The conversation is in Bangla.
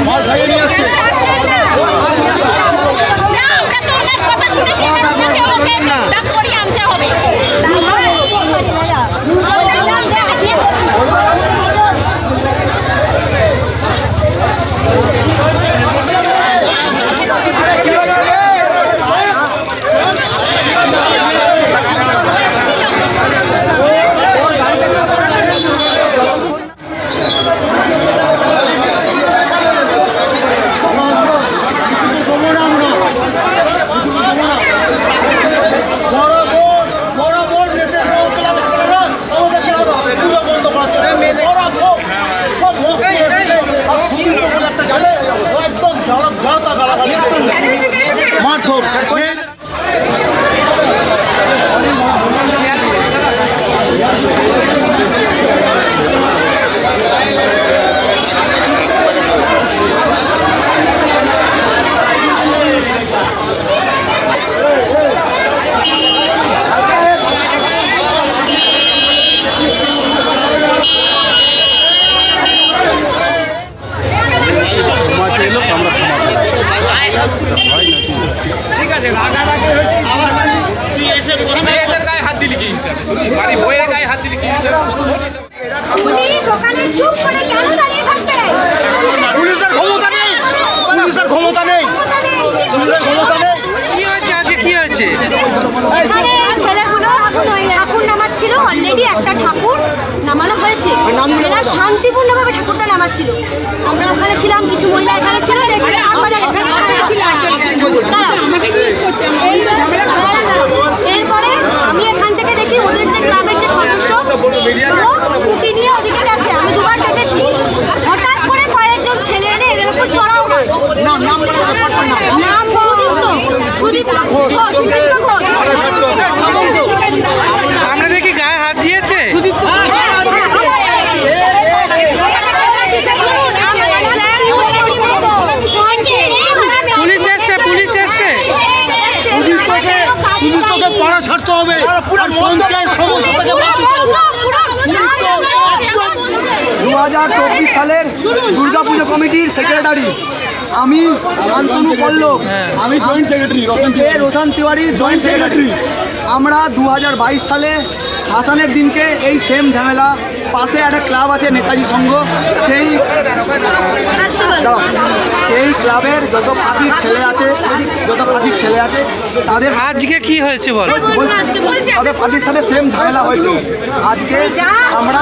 মাল খাইয়ে নিয়ে আসছে। পুলিশের ক্ষমতা নেই, পুলিশের ক্ষমতা নেই, পুলিশের ক্ষমতা নেই। কি হয়েছে আজকে, কি হয়েছে? ছেলেগুলো ঠাকুর নামাচ্ছিল, অলরেডি একটা ঠাকুর নামানো হয়েছে, এরা শান্তিপূর্ণভাবে ঠাকুরটা নামাচ্ছিল। আমরা ওখানে ছিলাম, কিছু মহিলা এখানে ছিল, এরপরে আমি এখান থেকে দেখি ওদের যে ক্লাবের যে সদস্য স্কুটি নিয়ে ওদিকে গেছে, আমি দুবার দেখেছি। হঠাৎ করে কয়েকজন ছেলে এনে এদের উপর চড়াও হয়। নাম সুদীপ্ত ঘোষ। আমরা দেখি গায়ে হাত দিয়েছে। পুলিশ এসছে, পুলিশ এসছে। পুলিশকে পাড়া ছাড়তে হবে, আর পঞ্চায়েত সদস্যকে বাদ দিতে হবে। 2024 সালের দুর্গাপুজো কমিটির সেক্রেটারি আমি, শান্তনু পল্লব। আমি joint secretary Roshan Tiwari joint secretary. আমরা 2022 সালে হাসানের দিনকে এই সেম ঝামেলা, পাশে একটা ক্লাব আছে নেতাজি সংঘ, সেই ক্লাবের যত পার্টির ছেলে আছে তাদের আজকে কি হয়েছে বল? তাদের পার্টির সাথে সেম ঝামেলা হয়েছে। আজকে আমরা